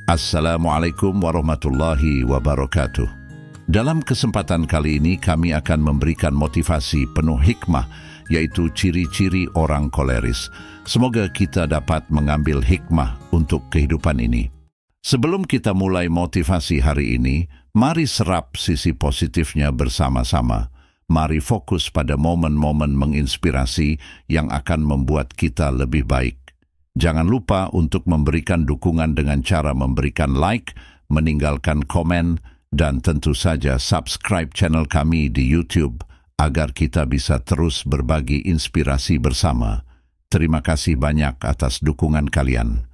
Assalamualaikum warahmatullahi wabarakatuh. Dalam kesempatan kali ini kami akan memberikan motivasi penuh hikmah, yaitu ciri-ciri orang koleris. Semoga kita dapat mengambil hikmah untuk kehidupan ini. Sebelum kita mulai motivasi hari ini, mari serap sisi positifnya bersama-sama. Mari fokus pada momen-momen menginspirasi yang akan membuat kita lebih baik. Jangan lupa untuk memberikan dukungan dengan cara memberikan like, meninggalkan komen, dan tentu saja subscribe channel kami di YouTube agar kita bisa terus berbagi inspirasi bersama. Terima kasih banyak atas dukungan kalian.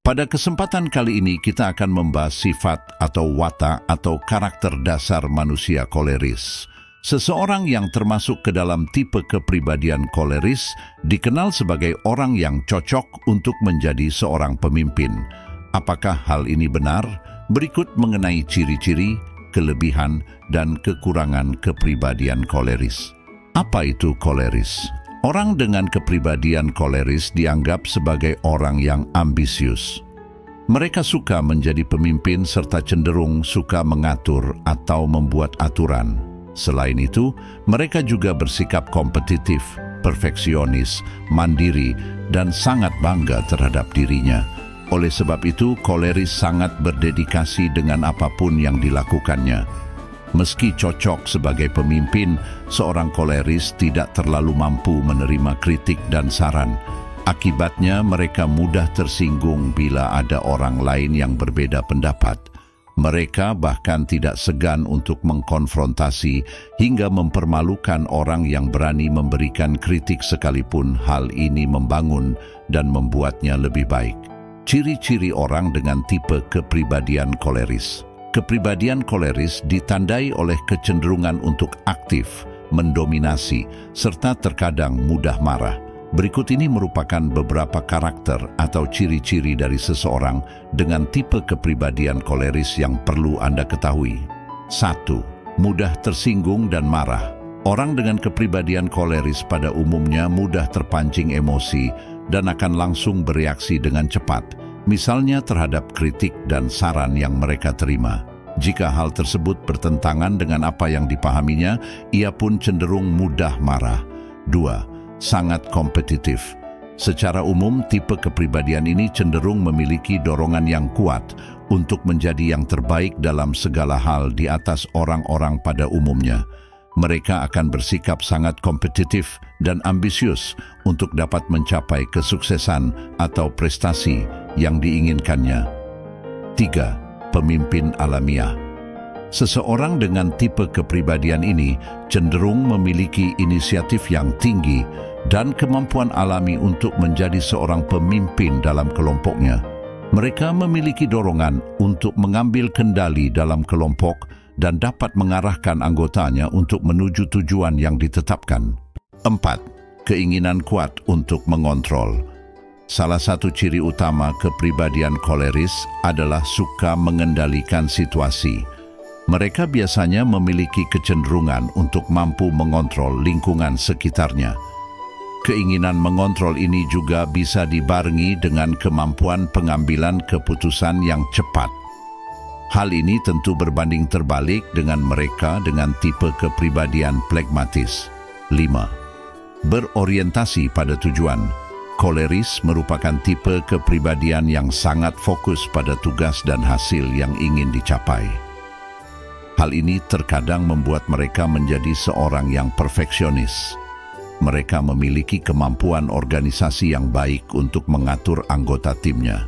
Pada kesempatan kali ini kita akan membahas sifat atau watak atau karakter dasar manusia koleris. Seseorang yang termasuk ke dalam tipe kepribadian koleris dikenal sebagai orang yang cocok untuk menjadi seorang pemimpin. Apakah hal ini benar? Berikut mengenai ciri-ciri, kelebihan, dan kekurangan kepribadian koleris. Apa itu koleris? Orang dengan kepribadian koleris dianggap sebagai orang yang ambisius. Mereka suka menjadi pemimpin serta cenderung suka mengatur atau membuat aturan. Selain itu, mereka juga bersikap kompetitif, perfeksionis, mandiri, dan sangat bangga terhadap dirinya. Oleh sebab itu, koleris sangat berdedikasi dengan apapun yang dilakukannya. Meski cocok sebagai pemimpin, seorang koleris tidak terlalu mampu menerima kritik dan saran. Akibatnya, mereka mudah tersinggung bila ada orang lain yang berbeda pendapat. Mereka bahkan tidak segan untuk mengkonfrontasi hingga mempermalukan orang yang berani memberikan kritik sekalipun hal ini membangun dan membuatnya lebih baik. Ciri-ciri orang dengan tipe kepribadian koleris. Kepribadian koleris ditandai oleh kecenderungan untuk aktif, mendominasi, serta terkadang mudah marah. Berikut ini merupakan beberapa karakter atau ciri-ciri dari seseorang dengan tipe kepribadian koleris yang perlu Anda ketahui. 1. Mudah tersinggung dan marah. Orang dengan kepribadian koleris pada umumnya mudah terpancing emosi dan akan langsung bereaksi dengan cepat, misalnya terhadap kritik dan saran yang mereka terima. Jika hal tersebut bertentangan dengan apa yang dipahaminya, ia pun cenderung mudah marah. 2. Sangat kompetitif. Secara umum, tipe kepribadian ini cenderung memiliki dorongan yang kuat untuk menjadi yang terbaik dalam segala hal di atas orang-orang pada umumnya. Mereka akan bersikap sangat kompetitif dan ambisius untuk dapat mencapai kesuksesan atau prestasi yang diinginkannya. 3. Pemimpin alamiah. Seseorang dengan tipe kepribadian ini cenderung memiliki inisiatif yang tinggi dan kemampuan alami untuk menjadi seorang pemimpin dalam kelompoknya. Mereka memiliki dorongan untuk mengambil kendali dalam kelompok dan dapat mengarahkan anggotanya untuk menuju tujuan yang ditetapkan. 4. Keinginan kuat untuk mengontrol. Salah satu ciri utama kepribadian koleris adalah suka mengendalikan situasi. Mereka biasanya memiliki kecenderungan untuk mampu mengontrol lingkungan sekitarnya. Keinginan mengontrol ini juga bisa dibarengi dengan kemampuan pengambilan keputusan yang cepat. Hal ini tentu berbanding terbalik dengan mereka dengan tipe kepribadian pragmatis. 5. Berorientasi pada tujuan. Koleris merupakan tipe kepribadian yang sangat fokus pada tugas dan hasil yang ingin dicapai. Hal ini terkadang membuat mereka menjadi seorang yang perfeksionis. Mereka memiliki kemampuan organisasi yang baik untuk mengatur anggota timnya.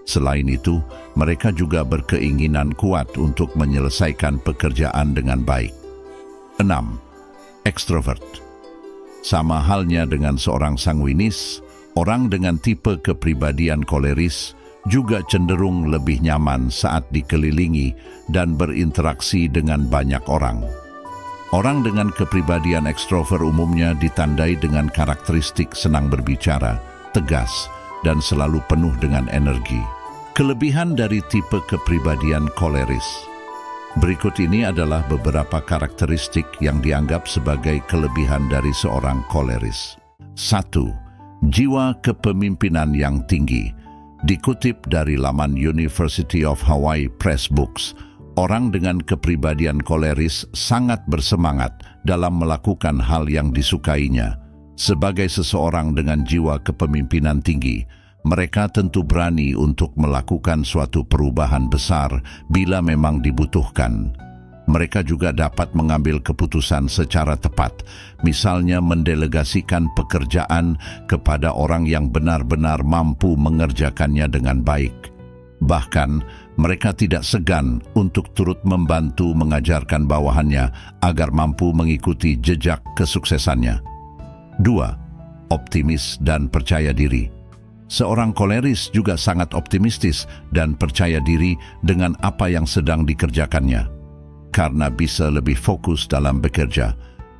Selain itu, mereka juga berkeinginan kuat untuk menyelesaikan pekerjaan dengan baik. 6. Ekstrovert. Sama halnya dengan seorang sanguinis, orang dengan tipe kepribadian koleris juga cenderung lebih nyaman saat dikelilingi dan berinteraksi dengan banyak orang. Orang dengan kepribadian ekstrovert umumnya ditandai dengan karakteristik senang berbicara, tegas, dan selalu penuh dengan energi. Kelebihan dari tipe kepribadian koleris. Berikut ini adalah beberapa karakteristik yang dianggap sebagai kelebihan dari seorang koleris. 1. Jiwa kepemimpinan yang tinggi. Dikutip dari laman University of Hawaii Press Books, orang dengan kepribadian koleris sangat bersemangat dalam melakukan hal yang disukainya. Sebagai seseorang dengan jiwa kepemimpinan tinggi, mereka tentu berani untuk melakukan suatu perubahan besar bila memang dibutuhkan. Mereka juga dapat mengambil keputusan secara tepat, misalnya mendelegasikan pekerjaan kepada orang yang benar-benar mampu mengerjakannya dengan baik. Bahkan, mereka tidak segan untuk turut membantu mengajarkan bawahannya agar mampu mengikuti jejak kesuksesannya. 2. Optimis dan percaya diri. Seorang koleris juga sangat optimistis dan percaya diri dengan apa yang sedang dikerjakannya. Karena bisa lebih fokus dalam bekerja,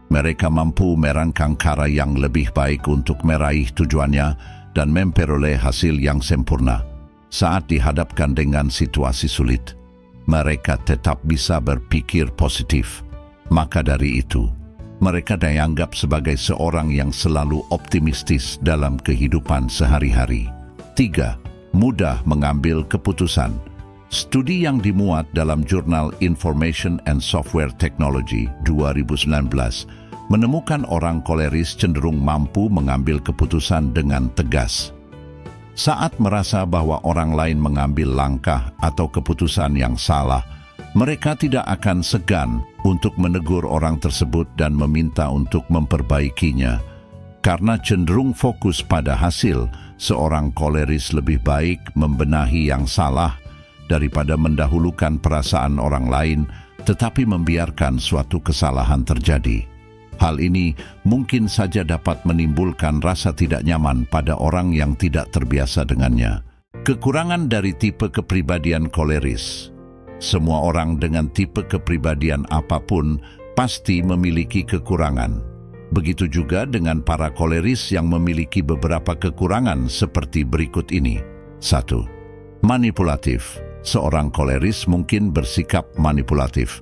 mereka mampu merancang cara yang lebih baik untuk meraih tujuannya dan memperoleh hasil yang sempurna. Saat dihadapkan dengan situasi sulit, mereka tetap bisa berpikir positif. Maka dari itu, mereka dianggap sebagai seorang yang selalu optimistis dalam kehidupan sehari-hari. 3. Mudah mengambil keputusan. Studi yang dimuat dalam jurnal Information and Software Technology 2019 menemukan orang koleris cenderung mampu mengambil keputusan dengan tegas. Saat merasa bahwa orang lain mengambil langkah atau keputusan yang salah, mereka tidak akan segan untuk menegur orang tersebut dan meminta untuk memperbaikinya. Karena cenderung fokus pada hasil, seorang koleris lebih baik membenahi yang salah daripada mendahulukan perasaan orang lain, tetapi membiarkan suatu kesalahan terjadi. Hal ini mungkin saja dapat menimbulkan rasa tidak nyaman pada orang yang tidak terbiasa dengannya. Kekurangan dari tipe kepribadian koleris. Semua orang dengan tipe kepribadian apapun pasti memiliki kekurangan. Begitu juga dengan para koleris yang memiliki beberapa kekurangan seperti berikut ini. 1. Manipulatif. Seorang koleris mungkin bersikap manipulatif.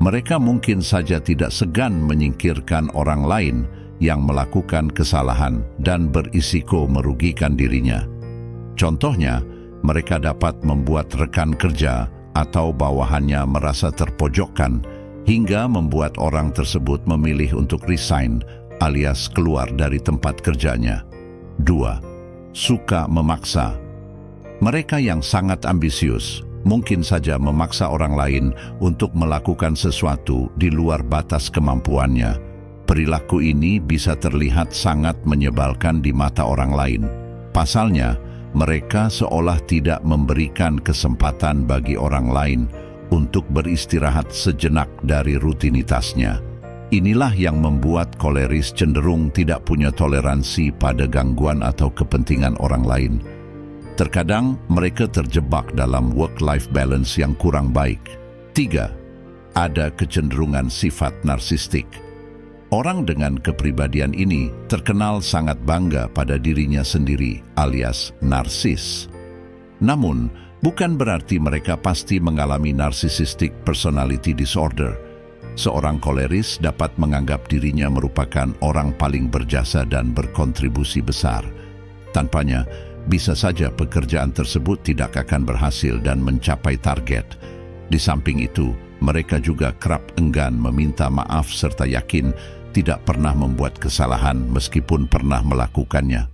Mereka mungkin saja tidak segan menyingkirkan orang lain yang melakukan kesalahan dan berisiko merugikan dirinya. Contohnya, mereka dapat membuat rekan kerja atau bawahannya merasa terpojokkan hingga membuat orang tersebut memilih untuk resign alias keluar dari tempat kerjanya. 2. Suka memaksa. Mereka yang sangat ambisius mungkin saja memaksa orang lain untuk melakukan sesuatu di luar batas kemampuannya. Perilaku ini bisa terlihat sangat menyebalkan di mata orang lain. Pasalnya, mereka seolah tidak memberikan kesempatan bagi orang lain untuk beristirahat sejenak dari rutinitasnya. Inilah yang membuat koleris cenderung tidak punya toleransi pada gangguan atau kepentingan orang lain. Terkadang mereka terjebak dalam work-life balance yang kurang baik. 3. Ada kecenderungan sifat narsistik. Orang dengan kepribadian ini terkenal sangat bangga pada dirinya sendiri, alias narsis. Namun, bukan berarti mereka pasti mengalami narcissistic personality disorder. Seorang koleris dapat menganggap dirinya merupakan orang paling berjasa dan berkontribusi besar. Tanpanya, bisa saja pekerjaan tersebut tidak akan berhasil dan mencapai target. Di samping itu, mereka juga kerap enggan meminta maaf serta yakin tidak pernah membuat kesalahan meskipun pernah melakukannya.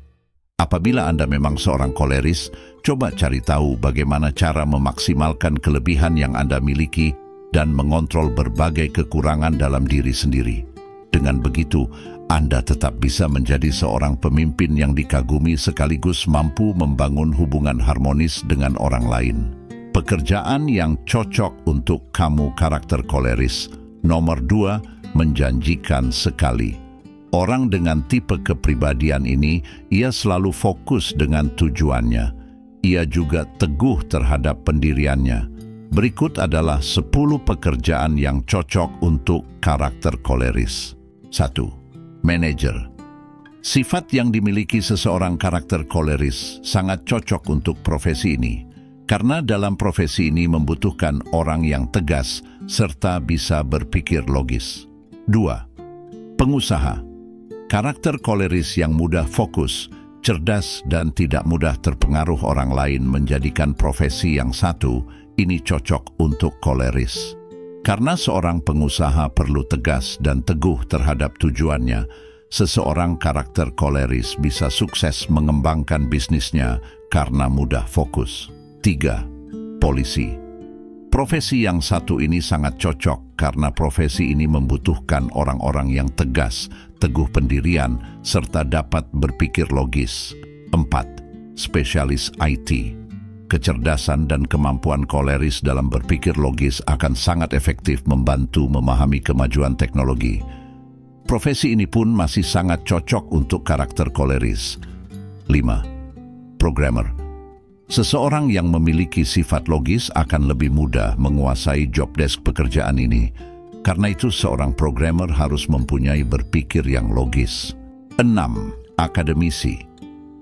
Apabila Anda memang seorang koleris, coba cari tahu bagaimana cara memaksimalkan kelebihan yang Anda miliki dan mengontrol berbagai kekurangan dalam diri sendiri. Dengan begitu, Anda tetap bisa menjadi seorang pemimpin yang dikagumi sekaligus mampu membangun hubungan harmonis dengan orang lain. Pekerjaan yang cocok untuk kamu karakter koleris. Nomor 2, menjanjikan sekali. Orang dengan tipe kepribadian ini, ia selalu fokus dengan tujuannya. Ia juga teguh terhadap pendiriannya. Berikut adalah 10 pekerjaan yang cocok untuk karakter koleris. 1. Manajer. Sifat yang dimiliki seseorang karakter koleris sangat cocok untuk profesi ini, karena dalam profesi ini membutuhkan orang yang tegas serta bisa berpikir logis. 2. Pengusaha. Karakter koleris yang mudah fokus cerdas dan tidak mudah terpengaruh orang lain menjadikan profesi yang satu ini cocok untuk koleris. Karena seorang pengusaha perlu tegas dan teguh terhadap tujuannya, seseorang karakter koleris bisa sukses mengembangkan bisnisnya karena mudah fokus. 3. Polisi. Profesi yang satu ini sangat cocok karena profesi ini membutuhkan orang-orang yang tegas, teguh pendirian, serta dapat berpikir logis. 4. Spesialis IT. Kecerdasan dan kemampuan koleris dalam berpikir logis akan sangat efektif membantu memahami kemajuan teknologi. Profesi ini pun masih sangat cocok untuk karakter koleris. 5. Programmer. Seseorang yang memiliki sifat logis akan lebih mudah menguasai job desk pekerjaan ini. Karena itu seorang programmer harus mempunyai berpikir yang logis. 6. Akademisi.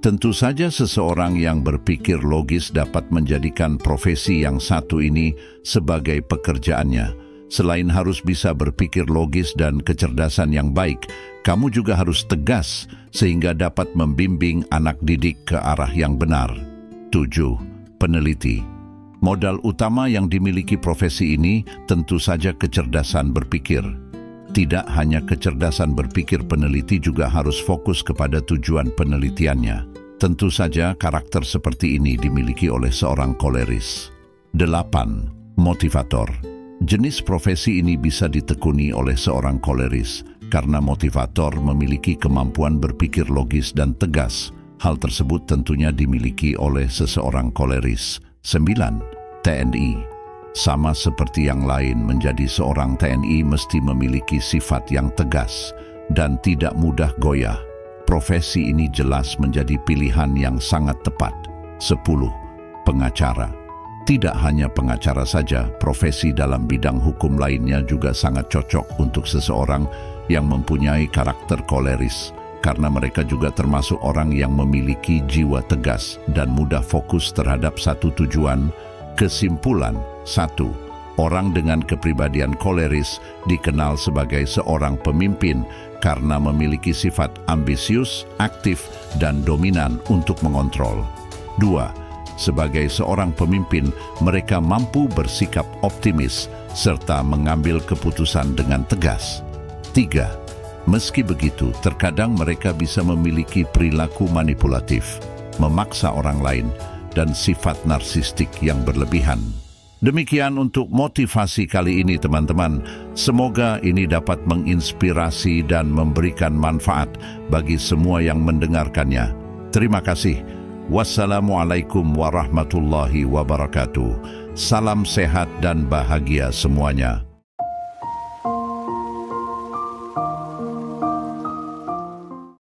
Tentu saja seseorang yang berpikir logis dapat menjadikan profesi yang satu ini sebagai pekerjaannya. Selain harus bisa berpikir logis dan kecerdasan yang baik, kamu juga harus tegas sehingga dapat membimbing anak didik ke arah yang benar. 7. Peneliti. Modal utama yang dimiliki profesi ini tentu saja kecerdasan berpikir. Tidak hanya kecerdasan berpikir, peneliti juga harus fokus kepada tujuan penelitiannya. Tentu saja karakter seperti ini dimiliki oleh seorang koleris. 8. Motivator. Jenis profesi ini bisa ditekuni oleh seorang koleris karena motivator memiliki kemampuan berpikir logis dan tegas. Hal tersebut tentunya dimiliki oleh seseorang koleris. 9. TNI. Sama seperti yang lain, menjadi seorang TNI mesti memiliki sifat yang tegas dan tidak mudah goyah. Profesi ini jelas menjadi pilihan yang sangat tepat. 10. Pengacara. Tidak hanya pengacara saja, profesi dalam bidang hukum lainnya juga sangat cocok untuk seseorang yang mempunyai karakter koleris, karena mereka juga termasuk orang yang memiliki jiwa tegas dan mudah fokus terhadap satu tujuan. Kesimpulan. 1. Orang dengan kepribadian koleris dikenal sebagai seorang pemimpin karena memiliki sifat ambisius, aktif, dan dominan untuk mengontrol. 2. Sebagai seorang pemimpin, mereka mampu bersikap optimis serta mengambil keputusan dengan tegas. 3. Meski begitu, terkadang mereka bisa memiliki perilaku manipulatif, memaksa orang lain, dan sifat narsistik yang berlebihan. Demikian untuk motivasi kali ini, teman-teman. Semoga ini dapat menginspirasi dan memberikan manfaat bagi semua yang mendengarkannya. Terima kasih. Wassalamualaikum warahmatullahi wabarakatuh. Salam sehat dan bahagia semuanya.